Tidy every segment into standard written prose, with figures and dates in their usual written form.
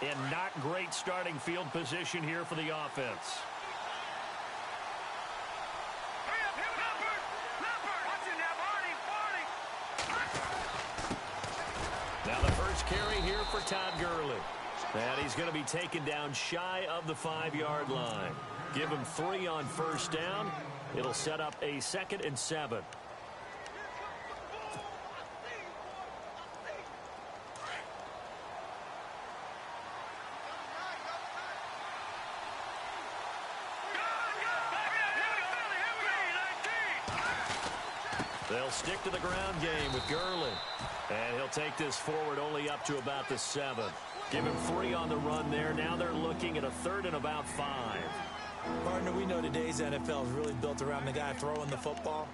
And not great starting field position here for the offense. Now the first carry here for Todd Gurley. And he's going to be taken down shy of the 5-yard line. Give him 3 on first down. It'll set up a 2nd and 7. They'll stick to the ground game with Gurley. And he'll take this forward only up to about the 7. Give him 3 on the run there. Now they're looking at a 3rd and about 5. Partner, we know today's NFL is really built around the guy throwing the football.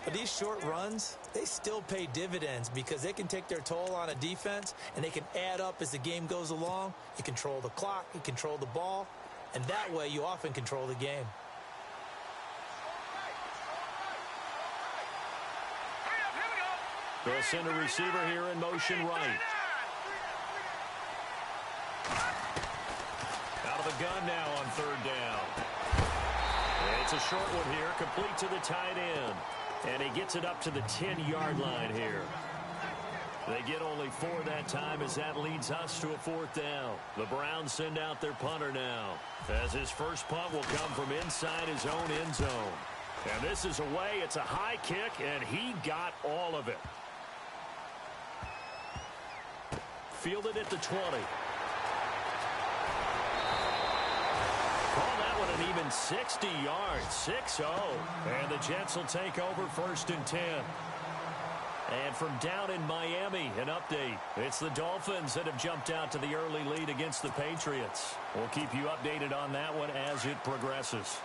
But these short runs, they still pay dividends because they can take their toll on a defense and they can add up as the game goes along. You control the clock, you control the ball, and that way you often control the game. They'll send a receiver here in motion right. Out of the gun now on 3rd down. It's a short one here, complete to the tight end. And he gets it up to the 10-yard line here. They get only 4 that time as that leads us to a 4th down. The Browns send out their punter now, as his first punt will come from inside his own end zone. And this is away. It's a high kick, and he got all of it. Fielded at the 20. Call that one an even 60 yards, 6-0. And the Jets will take over 1st and 10. And from down in Miami, an update. It's the Dolphins that have jumped out to the early lead against the Patriots. We'll keep you updated on that one as it progresses.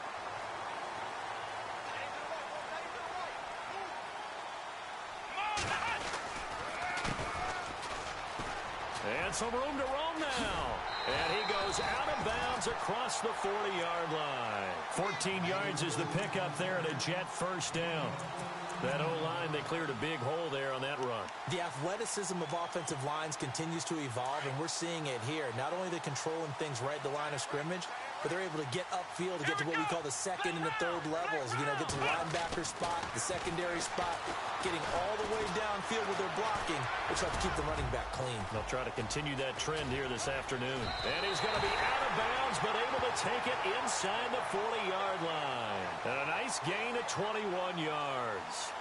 And some room to roam now. And he goes out of bounds across the 40-yard line. 14 yards is the pickup there and a Jet first down. That O-line, they cleared a big hole there on that run. The athleticism of offensive lines continues to evolve, and we're seeing it here. Not only they're controlling things right at the line of scrimmage, but they're able to get upfield to get to what we call the 2nd and the 3rd levels. You know, get to the linebacker spot, the secondary spot, getting all the way downfield with their blocking, which helps keep the running back clean. They'll try to continue that trend here this afternoon. And he's going to be out of bounds, but able to take it inside the 40-yard line. And a nice gain of 21 yards.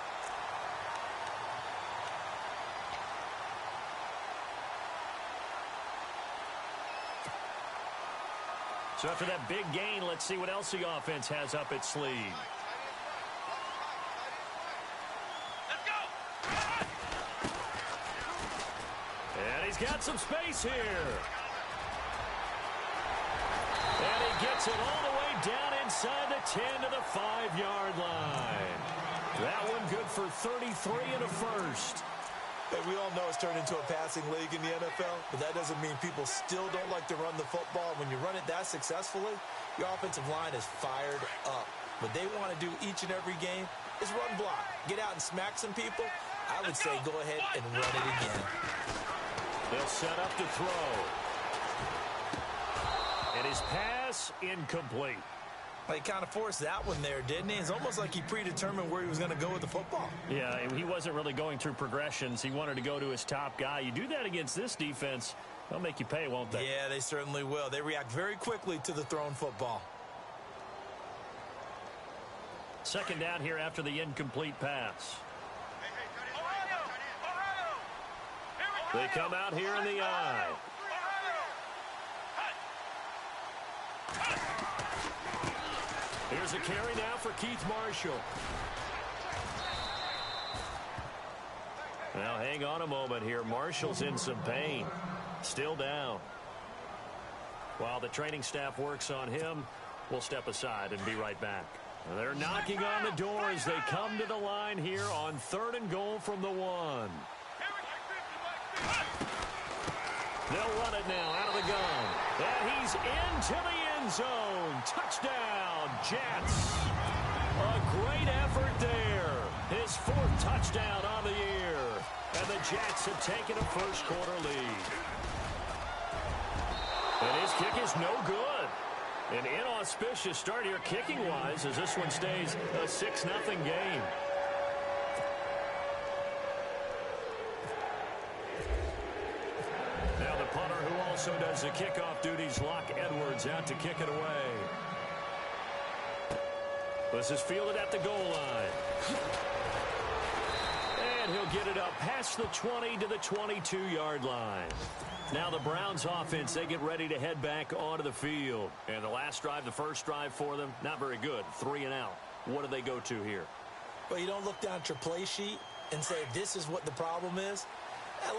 So after that big gain, let's see what else the offense has up its sleeve. Let's go! And he's got some space here. And he gets it all the way down inside the 10 to the 5-yard line. That one good for 33 and a first. Hey, we all know it's turned into a passing league in the NFL, but that doesn't mean people still don't like to run the football. When you run it that successfully, your offensive line is fired up. What they want to do each and every game is run block. Get out and smack some people. I would say go ahead and run it again. They'll set up to throw. And his pass incomplete. He kind of forced that one there, didn't he? It's almost like he predetermined where he was going to go with the football. Yeah, he wasn't really going through progressions. He wanted to go to his top guy. You do that against this defense, they'll make you pay, won't they? Yeah, they certainly will. They react very quickly to the thrown football. 2nd down here after the incomplete pass. They come out here in the eye. Here's a carry now for Keith Marshall. Now hang on a moment here. Marshall's in some pain. Still down. While the training staff works on him, we'll step aside and be right back. They're knocking on the door as they come to the line here on 3rd and goal from the 1. They'll run it now out of the gun. And he's into the end zone. Touchdown, Jets. A great effort there. His 4th touchdown on the year. And the Jets have taken a first quarter lead. And his kick is no good. An inauspicious start here kicking-wise as this one stays a 6-0 game. Now the punter who also does the kickoff duties, Locke Edwards, out to kick it away. This is fielded at the goal line. And he'll get it up past the 20 to the 22-yard line. Now the Browns offense, they get ready to head back onto the field. And the last drive, the first drive for them, not very good. 3 and out. What do they go to here? Well, you don't look down at your play sheet and say, this is what the problem is.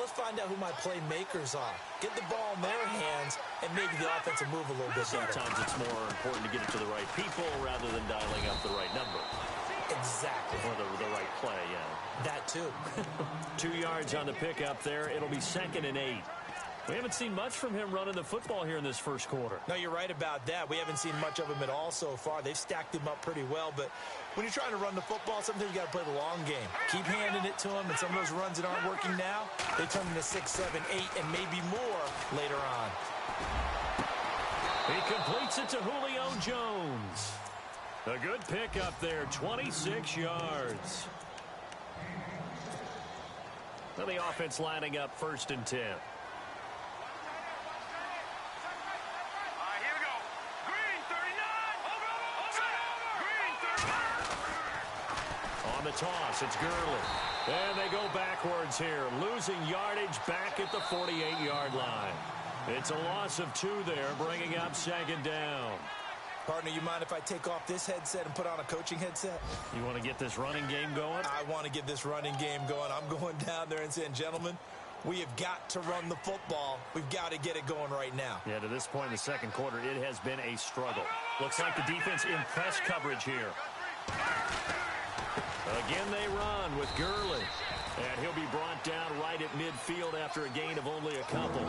Let's find out who my playmakers are. Get the ball in their hands, and maybe the offense will move a little bit better. Sometimes it's more important to get it to the right people rather than dialing up the right number. Exactly. Or the right play, yeah. That too. 2 yards on the pickup there. It'll be 2nd and 8. We haven't seen much from him running the football here in this first quarter. No, you're right about that. We haven't seen much of him at all so far. They've stacked him up pretty well, but when you're trying to run the football, sometimes you got to play the long game. Keep handing it to him, and some of those runs that aren't working now, they turn into 6, 7, 8, and maybe more later on. He completes it to Julio Jones. A good pick up there, 26 yards. Now the offense lining up 1st and 10. On the toss, it's Gurley. And they go backwards here, losing yardage back at the 48-yard line. It's a loss of 2 there, bringing up 2nd down. Partner, you mind if I take off this headset and put on a coaching headset? You want to get this running game going? I want to get this running game going. I'm going down there and saying, gentlemen, we have got to run the football. We've got to get it going right now. Yeah, to this point in the second quarter, it has been a struggle. Looks like the defense in press coverage here. Again, they run with Gurley. And he'll be brought down right at midfield after a gain of only a couple.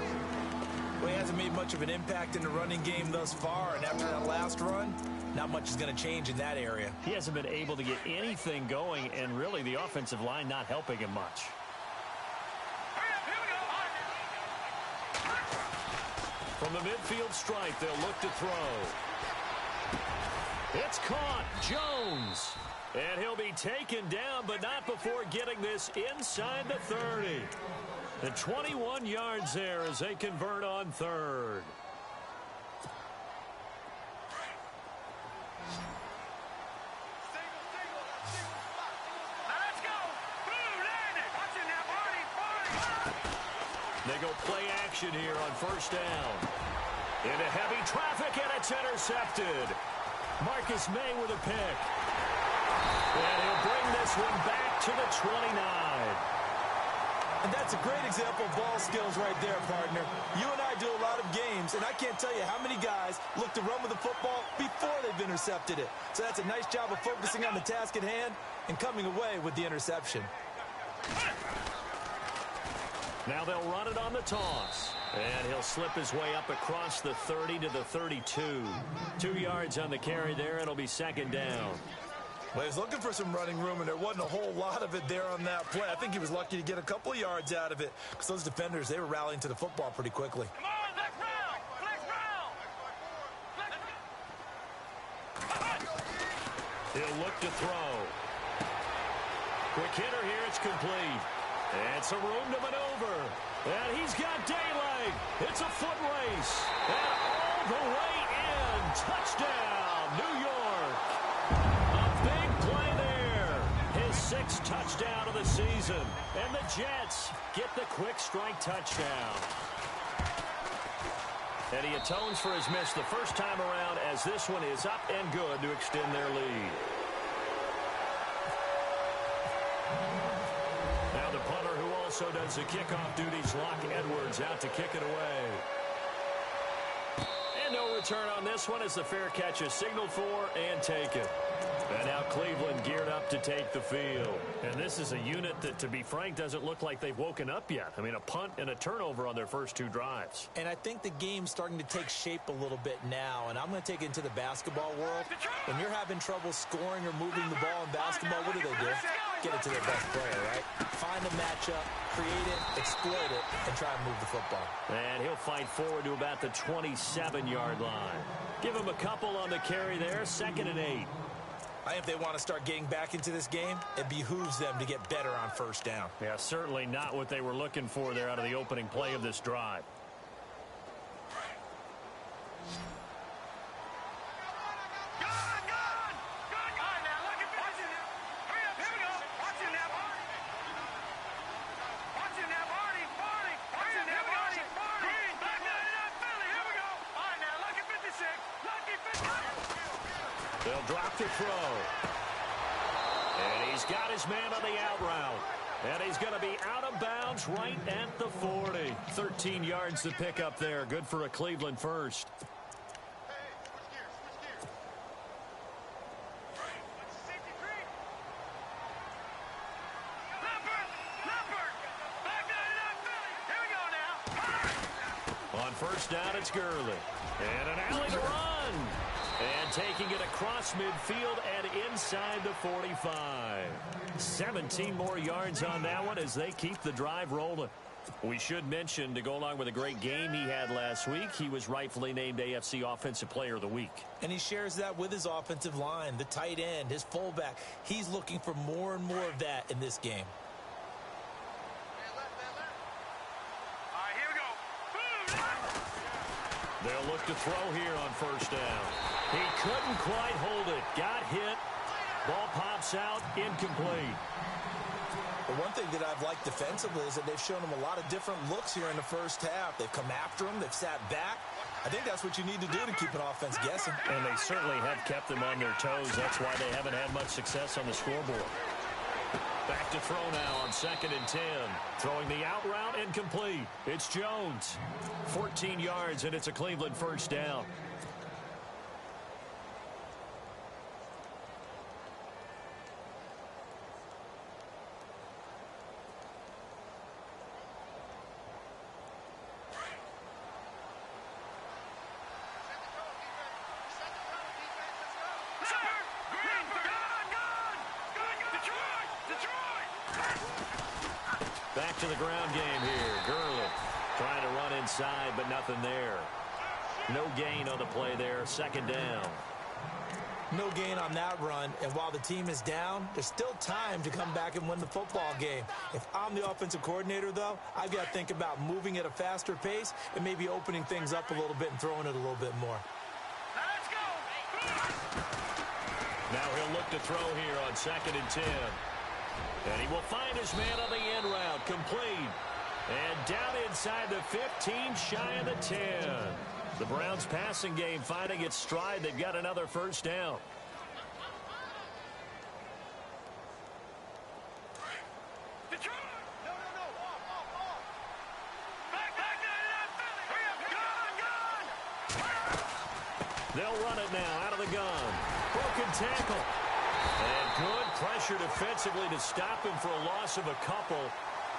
Well, he hasn't made much of an impact in the running game thus far. And after that last run, not much is going to change in that area. He hasn't been able to get anything going, and really the offensive line not helping him much. From the midfield stripe, they'll look to throw. It's caught. Jones. And he'll be taken down, but not before getting this inside the 30. The 21 yards there as they convert on 3rd. They go play action here on 1st down. Into heavy traffic, and it's intercepted. Marcus May with a pick. And he'll bring this one back to the 29. And that's a great example of ball skills right there, partner. You and I do a lot of games, and I can't tell you how many guys look to run with the football before they've intercepted it. So that's a nice job of focusing on the task at hand and coming away with the interception. Now they'll run it on the toss. And he'll slip his way up across the 30 to the 32. 2 yards on the carry there. It'll be 2nd down. Well, he was looking for some running room, and there wasn't a whole lot of it there on that play. I think he was lucky to get a couple of yards out of it because those defenders, they were rallying to the football pretty quickly. Come on, let's round! He'll look to throw. Quick hitter here. It's complete. And some room to maneuver. And he's got daylight. It's a foot race. And all the way in. Touchdown, New York. A big play there. His 6th touchdown of the season. And the Jets get the quick strike touchdown. And he atones for his miss the first time around as this one is up and good to extend their lead. Now the punter who also does the kickoff duties, Locke Edwards, out to kick it away. And no return on this one as the fair catch is signaled for and taken. And now Cleveland geared up to take the field. And this is a unit that, to be frank, doesn't look like they've woken up yet. I mean, a punt and a turnover on their first 2 drives. And I think the game's starting to take shape a little bit now. And I'm going to take it into the basketball world. When you're having trouble scoring or moving the ball in basketball, what do? get it to their best player, right? Find a matchup, create it, exploit it, and try and move the football. And he'll fight forward to about the 27-yard line. Give him a couple on the carry there, 2nd and 8. I think if they want to start getting back into this game, it behooves them to get better on first down. Yeah, certainly not what they were looking for there out of the opening play of this drive. They'll drop the throw. And he's got his man on the out route. And he's going to be out of bounds right at the 40. 13 yards to pick up there. Good for a Cleveland first. On first down, it's Gurley. And an alley to run. And taking it across midfield and inside the 45. 17 more yards on that one as they keep the drive rolling. We should mention, to go along with a great game he had last week, he was rightfully named AFC Offensive Player of the Week. And he shares that with his offensive line, the tight end, his fullback. He's looking for more and more of that in this game. They'll look to throw here on first down. He couldn't quite hold it. Got hit. Ball pops out. Incomplete. But one thing that I've liked defensively is that they've shown him a lot of different looks here in the first half. They've come after him. They've sat back. I think that's what you need to do to keep an offense guessing. And they certainly have kept them on their toes. That's why they haven't had much success on the scoreboard. Back to throw now on 2nd and 10. Throwing the out route, incomplete. It's Jones. 14 yards, and it's a Cleveland first down. Back to the ground game here. Gurley trying to run inside, but nothing there. No gain on the play there. 2nd down. No gain on that run, and while the team is down, there's still time to come back and win the football game. If I'm the offensive coordinator, though, I've got to think about moving at a faster pace and maybe opening things up a little bit and throwing it a little bit more. Now he'll look to throw here on 2nd and 10. And he will find his man on the end route. Complete. And down inside the 15, shy of the 10. The Browns passing game finding its stride. They've got another first down. They'll run it now out of the gun. Broken tackle. And good pressure defensively to stop him for a loss of a couple.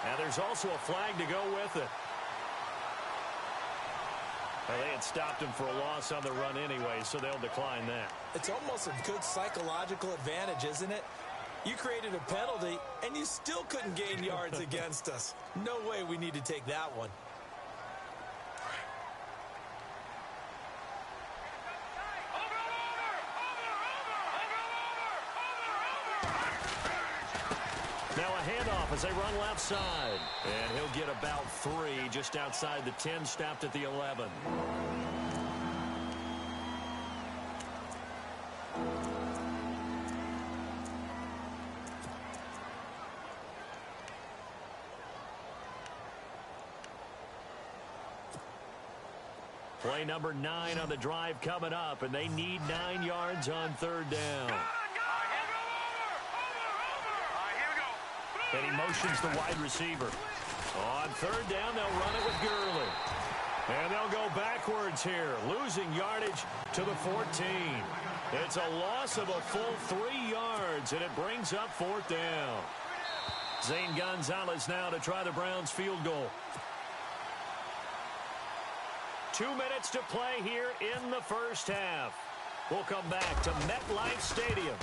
And there's also a flag to go with it. Well, they had stopped him for a loss on the run anyway, so they'll decline that. It's almost a good psychological advantage, isn't it? You created a penalty, and you still couldn't gain yards against us. No way we need to take that one. Now a handoff as they run left side. And he'll get about 3 just outside the 10, stopped at the 11. Play number 9 on the drive coming up, and they need 9 yards on 3rd down. And he motions the wide receiver. On 3rd down, they'll run it with Gurley. And they'll go backwards here, losing yardage to the 14. It's a loss of a full 3 yards, and it brings up 4th down. Zane Gonzalez now to try the Browns field goal. 2 minutes to play here in the first half. We'll come back to MetLife Stadium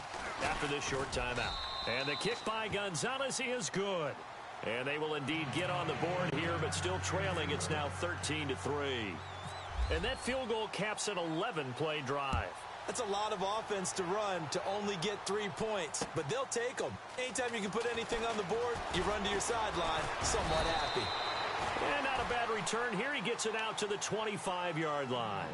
after this short timeout. And the kick by Gonzalez is good. And they will indeed get on the board here, but still trailing. It's now 13-3. And that field goal caps an 11-play drive. That's a lot of offense to run to only get 3 points, but they'll take them. Anytime you can put anything on the board, you run to your sideline somewhat happy. And not a bad return here. He gets it out to the 25-yard line.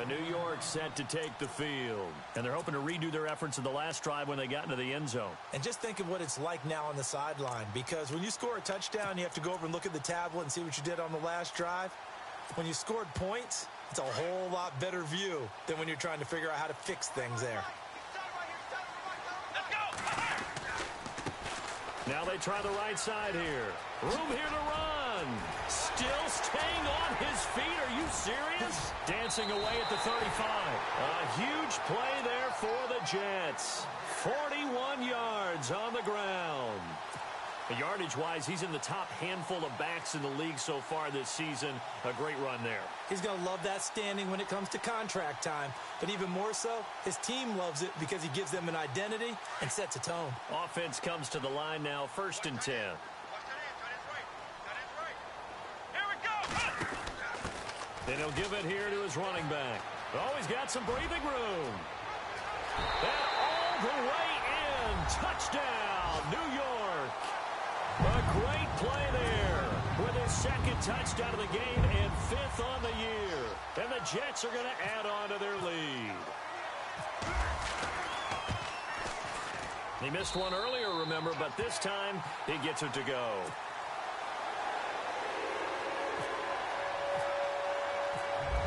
New York set to take the field. And they're hoping to redo their efforts in the last drive when they got into the end zone. And just think of what it's like now on the sideline, because when you score a touchdown, you have to go over and look at the tablet and see what you did on the last drive. When you scored points, it's a whole lot better view than when you're trying to figure out how to fix things there. Now they try the right side here. Room here to run. Still staying on his feet. Are you serious? Dancing away at the 35. A huge play there for the Jets. 41 yards on the ground. Yardage-wise, he's in the top handful of backs in the league so far this season. A great run there. He's going to love that standing when it comes to contract time. But even more so, his team loves it because he gives them an identity and sets a tone. Offense comes to the line now, 1st and 10. Then he'll give it here to his running back. Oh, he's got some breathing room. And all the way in. Touchdown, New York. A great play there with his 2nd touchdown of the game and 5th on the year. And the Jets are going to add on to their lead. He missed one earlier, remember, but this time he gets it to go.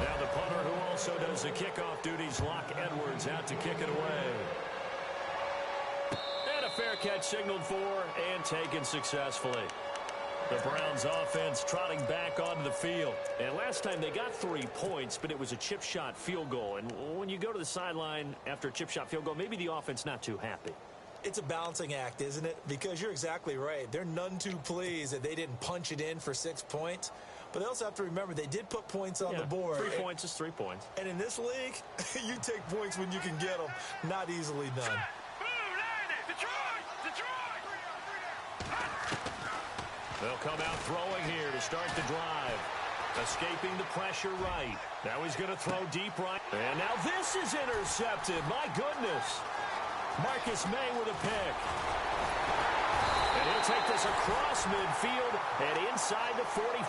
Now the punter, who also does the kickoff duties, Locke Edwards, out to kick it away. Fair catch signaled for and taken successfully. The Browns offense trotting back onto the field. And last time they got 3 points, but it was a chip shot field goal. And when you go to the sideline after a chip shot field goal, maybe the offense not too happy. It's a balancing act, isn't it? Because you're exactly right. They're none too pleased that they didn't punch it in for 6 points. But they also have to remember they did put points on the board. 3 points is 3 points. And in this league, you take points when you can get them. Not easily done. They'll come out throwing here to start the drive. Escaping the pressure right. Now he's going to throw deep right. And now this is intercepted. My goodness. Marcus May with a pick. And he'll take this across midfield and inside the 45.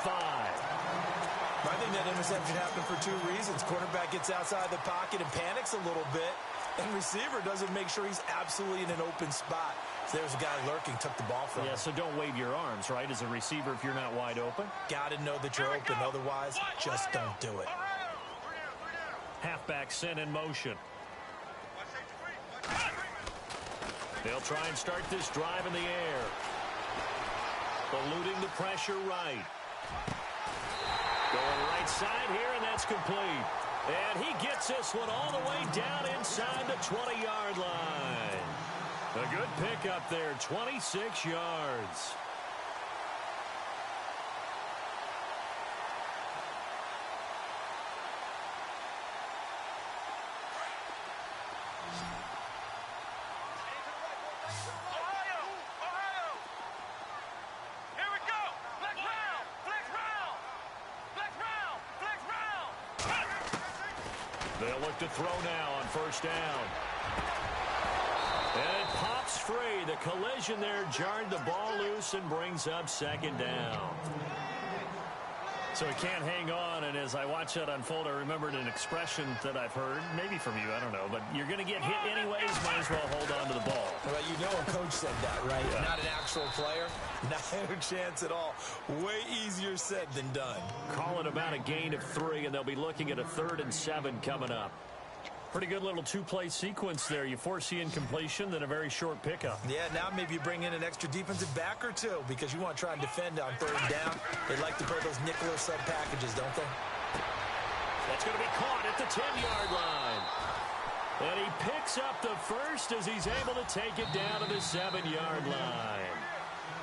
I think that interception happened for 2 reasons. Quarterback gets outside the pocket and panics a little bit. And receiver doesn't make sure he's absolutely in an open spot. So there's a guy lurking, took the ball from him. Yeah, so don't wave your arms, right, as a receiver if you're not wide open. Got to know that you're open. Otherwise, just don't do it. Halfback sent in motion. They'll try and start this drive in the air. Eluding the pressure right. Going right side here, and that's complete. And he gets this one all the way down inside the 20-yard line. A good pick up there, 26 yards. They'll look to throw now on 1st down. And it pops free. The collision there jarred the ball loose and brings up 2nd down. So he can't hang on, and as I watch that unfold, I remembered an expression that I've heard, maybe from you, I don't know, but you're going to get hit anyways, might as well hold on to the ball. Well, you know a coach said that, right? Yeah. Not an actual player. Not a chance at all. Way easier said than done. Call it about a gain of 3, and they'll be looking at a 3rd and 7 coming up. Pretty good little 2-play sequence there. You foresee incompletion, then a very short pickup. Yeah, now maybe you bring in an extra defensive back or 2 because you want to try and defend on 3rd down. They like to play those nickel or sub packages, don't they? That's going to be caught at the 10-yard line. And he picks up the 1st as he's able to take it down to the 7-yard line.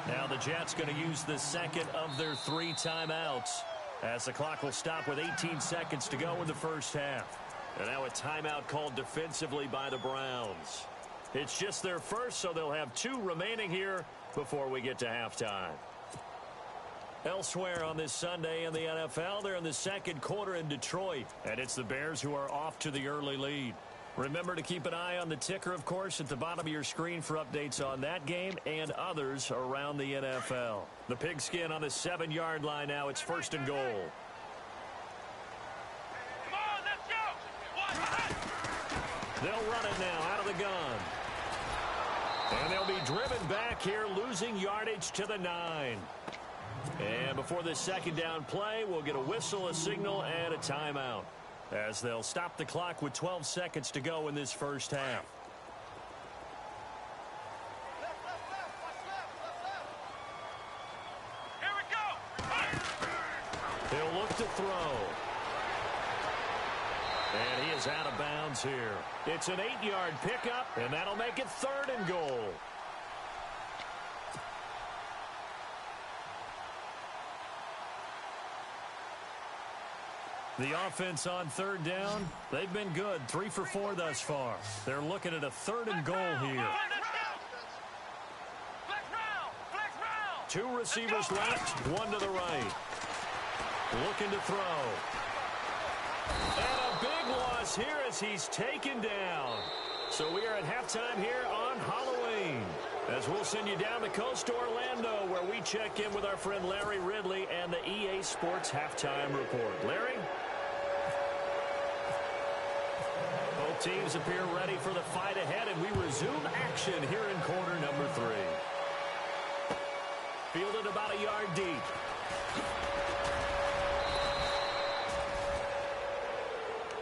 Now the Jets going to use the 2nd of their 3 timeouts as the clock will stop with 18 seconds to go in the 1st half. And now a timeout called defensively by the Browns. It's just their first, so they'll have 2 remaining here before we get to halftime. Elsewhere on this Sunday in the NFL, they're in the second quarter in Detroit, and it's the Bears who are off to the early lead. Remember to keep an eye on the ticker, of course, at the bottom of your screen for updates on that game and others around the NFL. The Pigskin on the 7-yard line now. It's 1st and goal. Come on, let's go. They'll run it now out of the gun. And they'll be driven back here, losing yardage to the 9. And before this second down play, we'll get a whistle, a signal, and a timeout, as they'll stop the clock with 12 seconds to go in this first half. Here we go. He'll look to throw. And he is out of bounds here. It's an 8-yard pickup, and that'll make it 3rd and goal. The offense on 3rd down, they've been good. 3 for 4 thus far. They're looking at a 3rd and goal here. Flex round. Flex round. 2 receivers left, 1 to the right. Looking to throw. And a big loss here as he's taken down. So we are at halftime here on Halloween, as we'll send you down the coast to Orlando, where we check in with our friend Larry Ridley and the EA Sports Halftime Report. Larry? Both teams appear ready for the fight ahead, and we resume action here in quarter number 3. Fielded about a yard deep.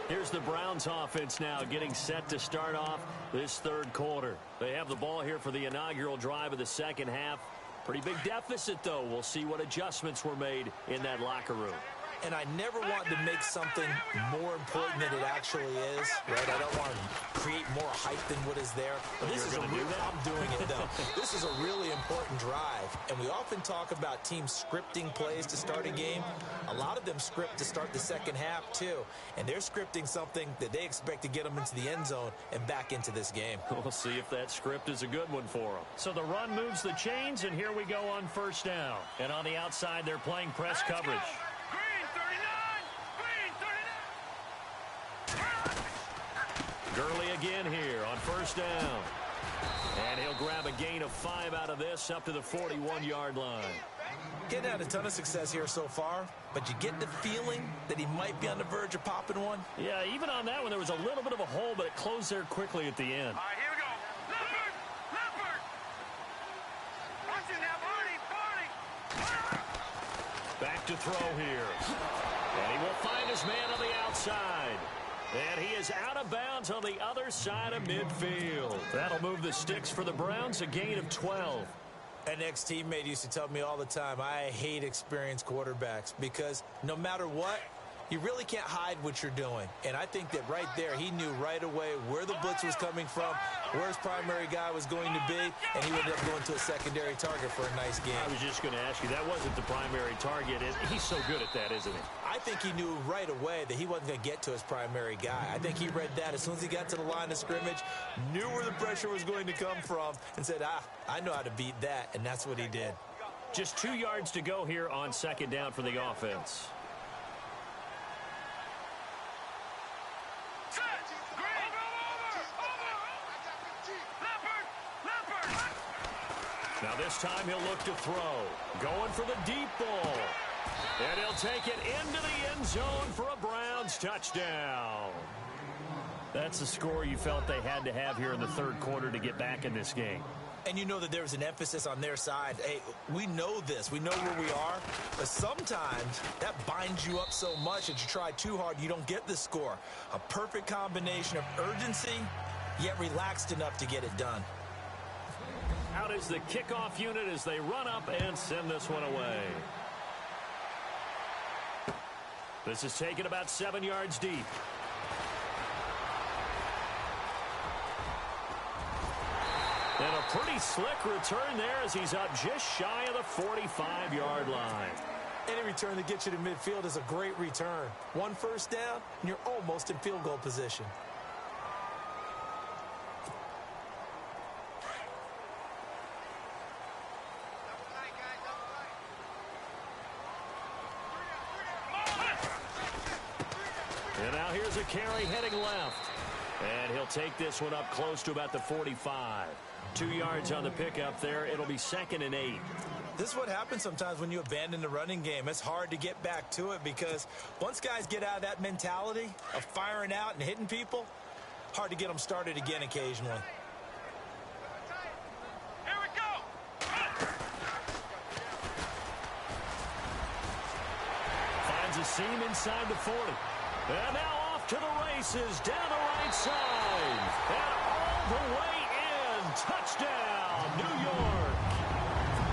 Here's the Browns offense now getting set to start off this 3rd quarter. They have the ball here for the inaugural drive of the second half. Pretty big deficit, though. We'll see what adjustments were made in that locker room. And I never want to make something more important than it actually is, right? I don't want to create more hype than what is there. But this is I'm doing it, though. This is a really important drive. And we often talk about teams scripting plays to start a game. A lot of them script to start the second half, too. And they're scripting something that they expect to get them into the end zone and back into this game. We'll see if that script is a good one for them. So the run moves the chains, and here we go on 1st down. And on the outside, they're playing press coverage. Gurley again here on 1st down. And he'll grab a gain of 5 out of this up to the 41-yard line. Getting had a ton of success here so far, but you get the feeling that he might be on the verge of popping one. Yeah, even on that one, there was a little bit of a hole, but it closed there quickly at the end. All right, here we go. Leopard! Leopard! Watch it now, Barney! Back to throw here. And he will find his man on the outside. And he is out of bounds on the other side of midfield. That'll move the sticks for the Browns, a gain of 12. An ex-teammate used to tell me all the time, I hate experienced quarterbacks because no matter what, you really can't hide what you're doing. And I think that right there, he knew right away where the blitz was coming from, where his primary guy was going to be, and he ended up going to a secondary target for a nice game. I was just going to ask you, that wasn't the primary target. He's so good at that, isn't he? I think he knew right away that he wasn't going to get to his primary guy. I think he read that as soon as he got to the line of scrimmage, knew where the pressure was going to come from, and said, I know how to beat that, and that's what he did. Just 2 yards to go here on 2nd down for the offense. Now this time he'll look to throw. Going for the deep ball. And he'll take it into the end zone for a Browns touchdown. That's the score you felt they had to have here in the 3rd quarter to get back in this game. And you know that there was an emphasis on their side. Hey, we know this. We know where we are. But sometimes that binds you up so much that you try too hard, you don't get the score. A perfect combination of urgency, yet relaxed enough to get it done. Out is the kickoff unit as they run up and send this one away. This is taken about 7 yards deep. And a pretty slick return there as he's up just shy of the 45-yard line. Any return that gets you to midfield is a great return. 1 first down, and you're almost in field goal position. And now here's a carry heading left. And he'll take this one up close to about the 45. 2 yards on the pickup there. It'll be 2nd and 8. This is what happens sometimes when you abandon the running game. It's hard to get back to it because once guys get out of that mentality of firing out and hitting people, hard to get them started again occasionally. Here we go. Finds a seam inside the 40. And now off to the races down the right side. And all the way in. Touchdown, New York.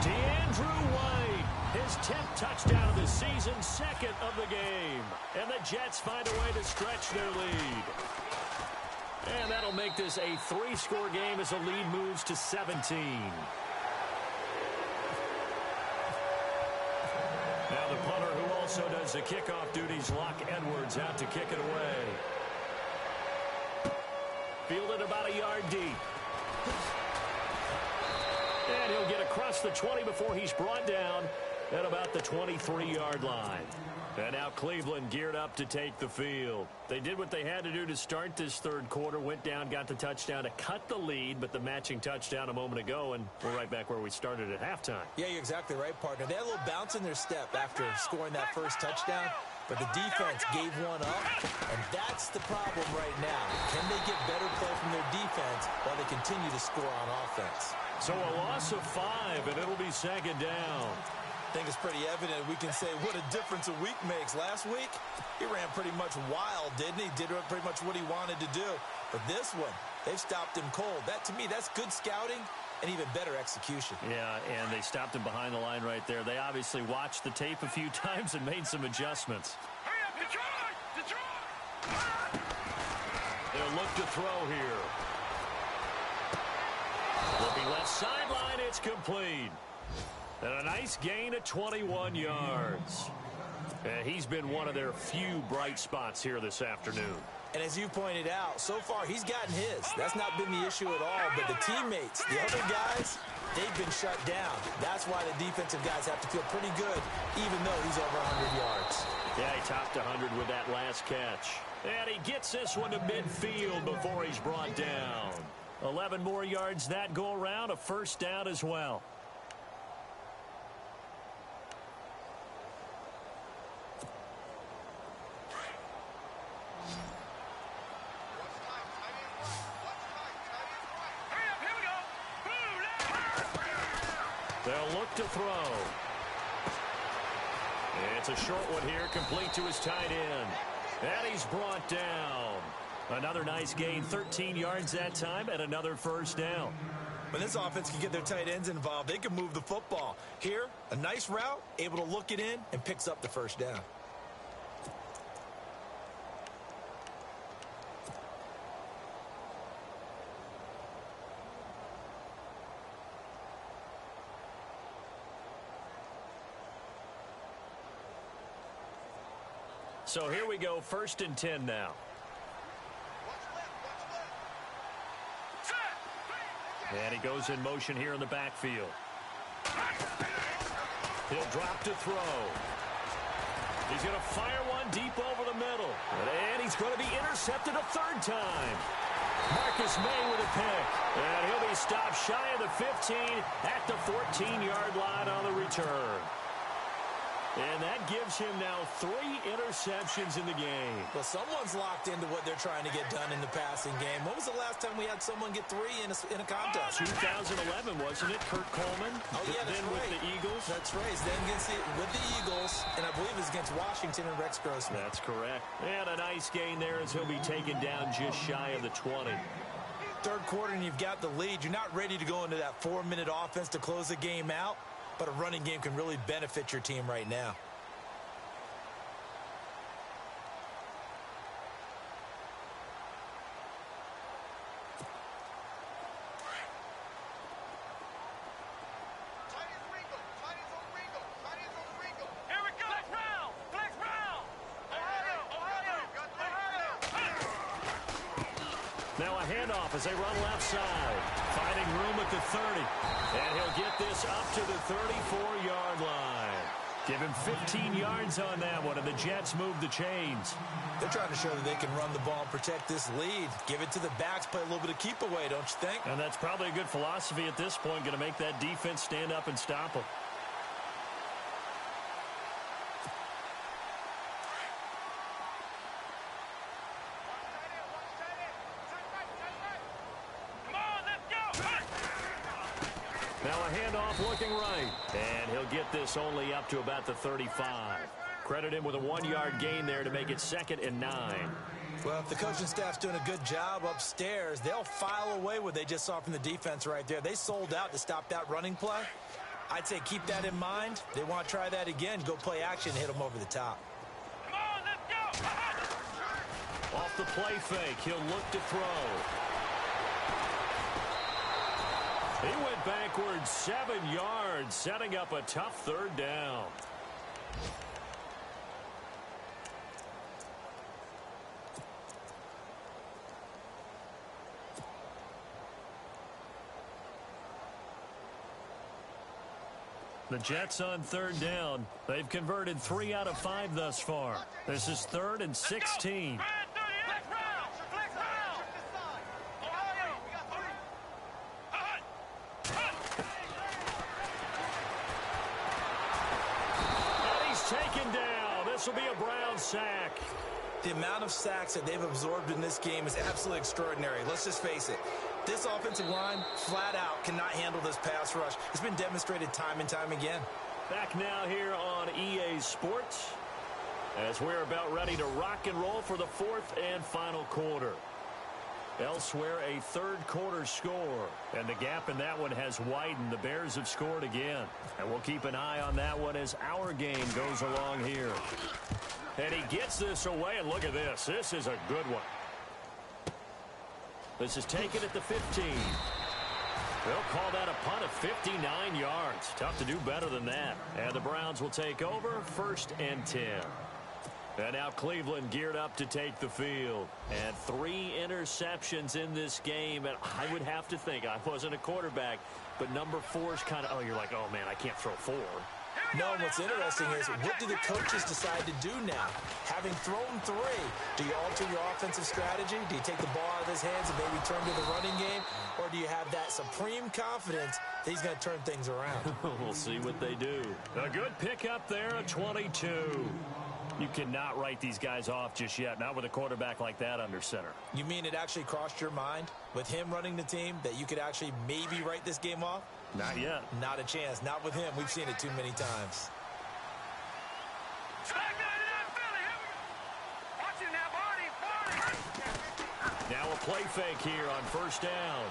DeAndrew White, his 10th touchdown of the season, 2nd of the game. And the Jets find a way to stretch their lead. And that'll make this a 3-score game as the lead moves to 17. Now the punter who also does the kickoff duties, Locke Edwards, out to kick it away. Fielded about a yard deep. And he'll get across the 20 before he's brought down at about the 23-yard line. And now Cleveland geared up to take the field. They did what they had to do to start this third quarter, went down, got the touchdown to cut the lead, but the matching touchdown a moment ago, and we're right back where we started at halftime. Yeah, you're exactly right, partner. They had a little bounce in their step after scoring that first touchdown, but the defense gave one up, and that's the problem right now. Can they get better play from their defense while they continue to score on offense? So a loss of 5, and it'll be 2nd down. I think it's pretty evident. We can say what a difference a week makes. Last week, he ran pretty much wild, didn't he? Did pretty much what he wanted to do. But this one, they've stopped him cold. That, to me, that's good scouting and even better execution. Yeah, and they stopped him behind the line right there. They obviously watched the tape a few times and made some adjustments. Hurry up, Detroit! Detroit! They'll look to throw here. Looking left sideline, it's complete. And a nice gain of 21 yards. And he's been one of their few bright spots here this afternoon. And as you pointed out, so far he's gotten his. That's not been the issue at all. But the teammates, the other guys, they've been shut down. That's why the defensive guys have to feel pretty good, even though he's over 100 yards. Yeah, he topped 100 with that last catch. And he gets this one to midfield before he's brought down. 11 more yards that go around, a first down as well. They'll look to throw. It's a short one here, complete to his tight end. And he's brought down. Another nice gain, 13 yards that time, and another first down. When this offense can get their tight ends involved, they can move the football. Here, a nice route, able to look it in, and picks up the first down. So here we go, 1st and 10 now. And he goes in motion here in the backfield. He'll drop to throw. He's going to fire one deep over the middle. And he's going to be intercepted a 3rd time. Marcus May with a pick. And he'll be stopped shy of the 15 at the 14-yard line on the return. And that gives him now 3 interceptions in the game. Well, someone's locked into what they're trying to get done in the passing game. When was the last time we had someone get 3 in a contest? 2011, wasn't it? Kurt Coleman. Oh, yeah, that's then right. with the Eagles. That's right. Then with the Eagles, and I believe it's against Washington and Rex Grossman. That's correct. And a nice gain there as he'll be taken down just shy of the 20. Third quarter, and you've got the lead. You're not ready to go into that 4-minute offense to close the game out. But a running game can really benefit your team right now. Here we go! Flex round! Ohio! Now a handoff as they run left side. Finding room at the 30. And he'll get this up to the 34-yard line. Give him 15 yards on that one, and the Jets move the chains. They're trying to show that they can run the ball and protect this lead. Give it to the backs, play a little bit of keep away, don't you think? And that's probably a good philosophy at this point, going to make that defense stand up and stop them. Now a handoff looking right. And he'll get this only up to about the 35. Credit him with a 1-yard gain there to make it 2nd and 9. Well, if the coaching staff's doing a good job upstairs, they'll file away what they just saw from the defense right there. They sold out to stop that running play. I'd say keep that in mind. They want to try that again. Go play action, hit them over the top. Come on, let's go! Off the play fake, he'll look to throw. He went backwards 7 yards, setting up a tough 3rd down. The Jets on 3rd down. They've converted 3 out of 5 thus far. This is 3rd and 16. Taken down. This will be a Brown sack. The amount of sacks that they've absorbed in this game is absolutely extraordinary. Let's just face it. This offensive line, flat out, cannot handle this pass rush. It's been demonstrated time and time again. Back now here on EA Sports as we're about ready to rock and roll for the 4th and final quarter. Elsewhere, a 3rd quarter score, and the gap in that one has widened. The Bears have scored again, and we'll keep an eye on that one as our game goes along here. And he gets this away, and look at this. This is a good one. This is taken at the 15. They'll call that a punt of 59 yards. Tough to do better than that. And the Browns will take over 1st and 10. And now Cleveland geared up to take the field. And 3 interceptions in this game. And I would have to think, I wasn't a quarterback, but number 4 is kind of, oh, you're like, oh, man, I can't throw 4. No, and what's interesting is, what do the coaches decide to do now? Having thrown 3, do you alter your offensive strategy? Do you take the ball out of his hands and maybe turn to the running game? Or do you have that supreme confidence that he's going to turn things around? We'll see what they do. A good pickup there at 22. You cannot write these guys off just yet, not with a quarterback like that under center. You mean it actually crossed your mind, with him running the team, that you could actually maybe write this game off? Not yet. Not a chance. Not with him. We've seen it too many times. Now a play fake here on 1st down.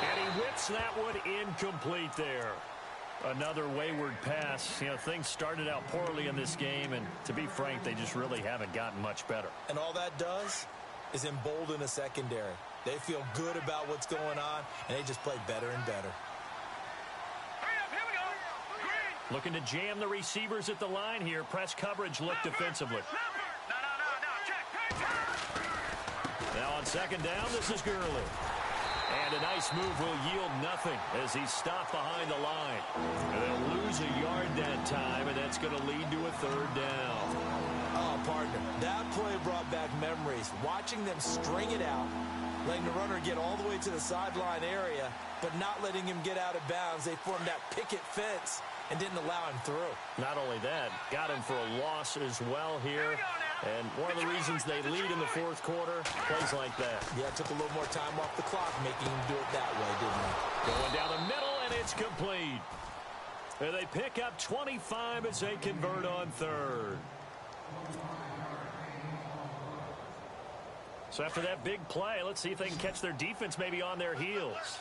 And he whips that one incomplete there. Another wayward pass. You know, things started out poorly in this game, and to be frank, they just really haven't gotten much better. And all that does is embolden a secondary. They feel good about what's going on, and they just play better and better. Looking to jam the receivers at the line here. Press coverage look defensively. Now on 2nd down, this is Gurley. And a nice move will yield nothing as he's stopped behind the line. And they'll lose a yard that time, and that's going to lead to a 3rd down. Oh, partner, that play brought back memories. Watching them string it out, letting the runner get all the way to the sideline area, but not letting him get out of bounds. They formed that picket fence and didn't allow him through. Not only that, got him for a loss as well here. And one of the reasons they lead in the 4th quarter, plays like that. Yeah, it took a little more time off the clock, making him do it that way, didn't it? Going down the middle, and it's complete. And they pick up 25 as they convert on 3rd. So after that big play, let's see if they can catch their defense maybe on their heels.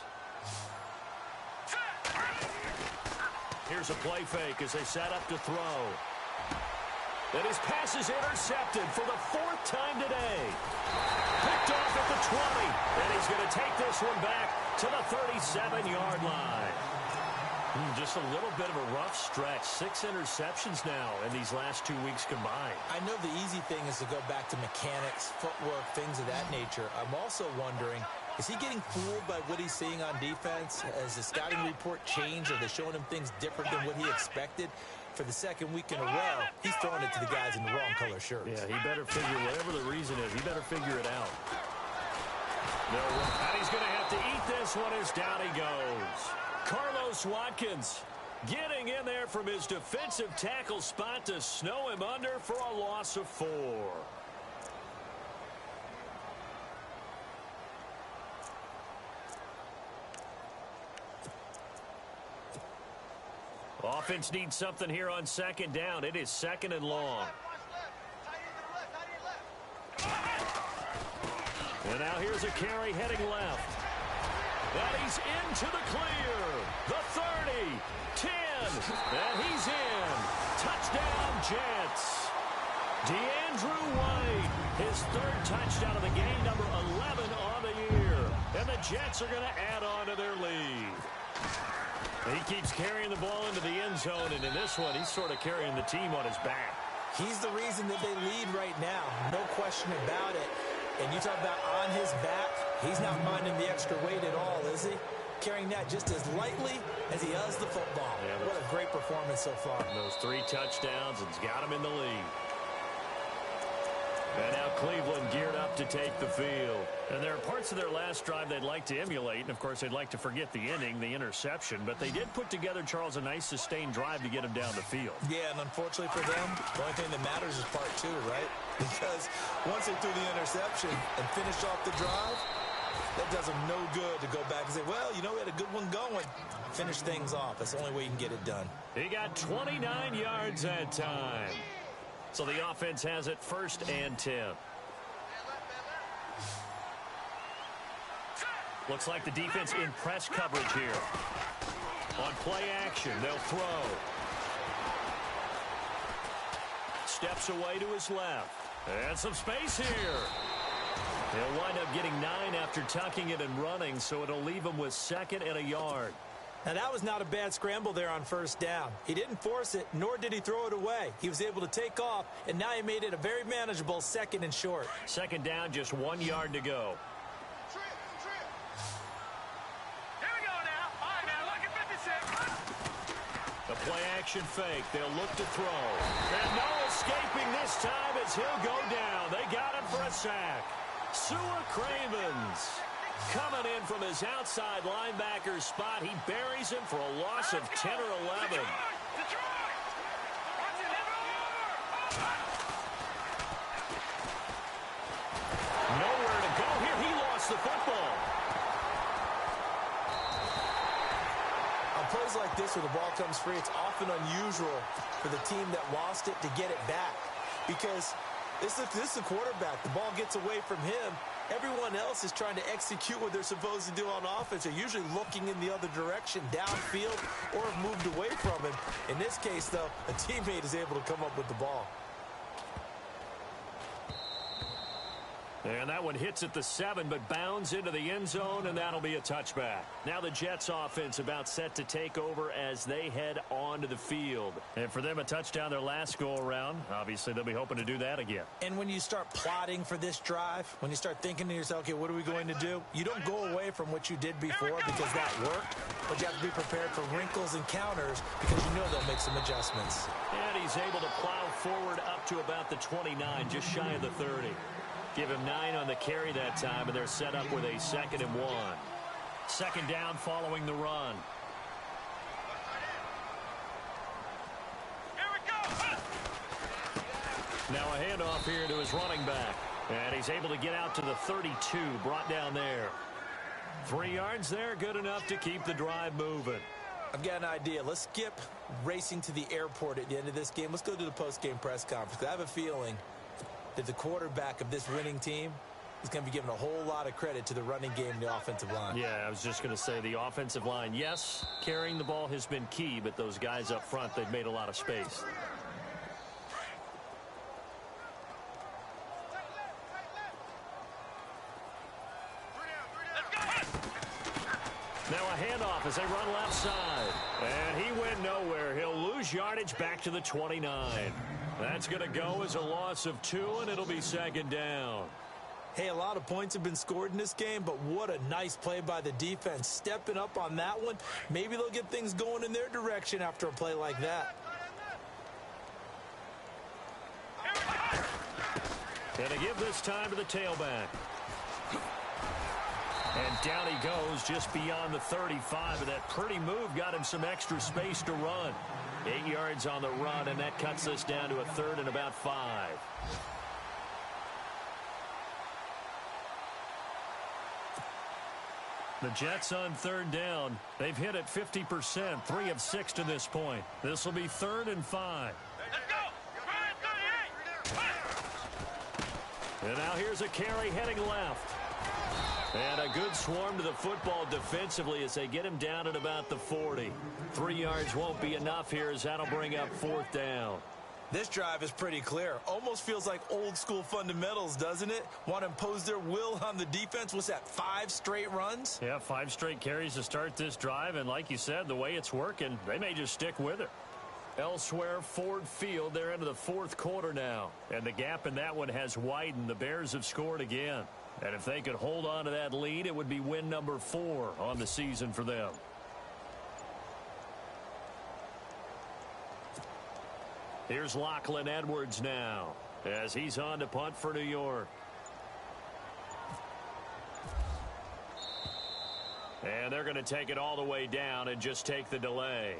Here's a play fake as they set up to throw. And his pass is intercepted for the 4th time today. Picked off at the 20. And he's going to take this one back to the 37-yard line. Just a little bit of a rough stretch. 6 interceptions now in these last 2 weeks combined. I know the easy thing is to go back to mechanics, footwork, things of that nature. I'm also wondering, Is he getting fooled by what he's seeing on defense? Has the scouting report changed? Are they showing him things different than what he expected? For the second week in a row, he's throwing it to the guys in the wrong color shirts. Yeah, he better figure, whatever the reason is, he better figure it out. And he's going to have to eat this one as down he goes. Carlos Watkins getting in there from his defensive tackle spot to snow him under for a loss of 4. Offense needs something here on second down. It is second and long. And now here's a carry heading left. And he's into the clear. The 30, 10, and he's in. Touchdown, Jets. DeAndrew White, his 3rd touchdown of the game, number 11 on the year. And the Jets are going to add on to their lead. He keeps carrying the ball into the end zone, and in this one, he's sort of carrying the team on his back. He's the reason that they lead right now. No question about it. And you talk about on his back, he's not minding the extra weight at all, is he? Carrying that just as lightly as he does the football. Yeah, what a great performance so far. Those 3 touchdowns, and he's got him in the lead. And now Cleveland geared up to take the field. And there are parts of their last drive they'd like to emulate. And, of course, they'd like to forget the inning, the interception. But they did put together, Charles, a nice sustained drive to get him down the field. Yeah, and unfortunately for them, the only thing that matters is part 2, right? Because once they threw the interception and finished off the drive, that does them no good to go back and say, well, you know, we had a good one going. Finish things off. That's the only way you can get it done. He got 29 yards that time. So the offense has it 1st and 10. Looks like the defense in press coverage here. On play action, they'll throw. Steps away to his left. And some space here. He'll wind up getting 9 after tucking it and running, so it'll leave him with 2nd and a yard. Now, that was not a bad scramble there on 1st down. He didn't force it, nor did he throw it away. He was able to take off, and now he made it a very manageable 2nd and short. 2nd down, just 1 yard to go. Here we go now. All right, now look at 56. The play action fake. They'll look to throw. And no escaping this time as he'll go down. They got him for a sack. Sua Cravens coming in from his outside linebacker spot. He buries him for a loss of 10 or 11. Nowhere to go here. He lost the football. On plays like this where the ball comes free, it's often unusual for the team that lost it to get it back. Because this is the quarterback. The ball gets away from him. Everyone else is trying to execute what they're supposed to do on offense. They're usually looking in the other direction, downfield, or have moved away from him. In this case, though, a teammate is able to come up with the ball. And that one hits at the 7, but bounds into the end zone, and that'll be a touchback. Now the Jets offense about set to take over as they head onto the field. And for them, a touchdown their last go-around. Obviously, they'll be hoping to do that again. And when you start plotting for this drive, when you start thinking to yourself, okay, what are we going to do? You don't go away from what you did before because that worked, but you have to be prepared for wrinkles and counters because you know they'll make some adjustments. And he's able to plow forward up to about the 29, just shy of the 30. Give him 9 on the carry that time, and they're set up with a 2nd and 1. 2nd down following the run. Here we go. Now a handoff here to his running back. And he's able to get out to the 32, brought down there. 3 yards there, good enough to keep the drive moving. I've got an idea. Let's skip racing to the airport at the end of this game. Let's go to the post-game press conference. I have a feeling that the quarterback of this winning team is going to be given a whole lot of credit to the running game and the offensive line. Yeah, I was just going to say the offensive line, yes, carrying the ball has been key, but those guys up front, they've made a lot of space. Now a handoff as they run left side. And he went nowhere. He'll lose yardage back to the 29. That's going to go as a loss of 2, and it'll be 2nd down. Hey, a lot of points have been scored in this game, but what a nice play by the defense. Stepping up on that one, maybe they'll get things going in their direction after a play like that. And they give this time to the tailback. And down he goes just beyond the 35, and that pretty move got him some extra space to run. 8 yards on the run, and that cuts us down to a 3rd and about 5. The Jets on 3rd down. They've hit it 50%, 3 of 6 to this point. This will be 3rd and 5. Let's go. And now here's a carry heading left. And a good swarm to the football defensively as they get him down at about the 40. 3 yards won't be enough here as that'll bring up 4th down. This drive is pretty clear. Almost feels like old school fundamentals, doesn't it? Want to impose their will on the defense. What's that, 5 straight runs? Yeah, 5 straight carries to start this drive. And like you said, the way it's working, they may just stick with it. Elsewhere, Ford Field, they're into the 4th quarter now. And the gap in that one has widened. The Bears have scored again. And if they could hold on to that lead, it would be win number 4 on the season for them. Here's Lachlan Edwards now as he's on to punt for New York. And they're going to take it all the way down and just take the delay.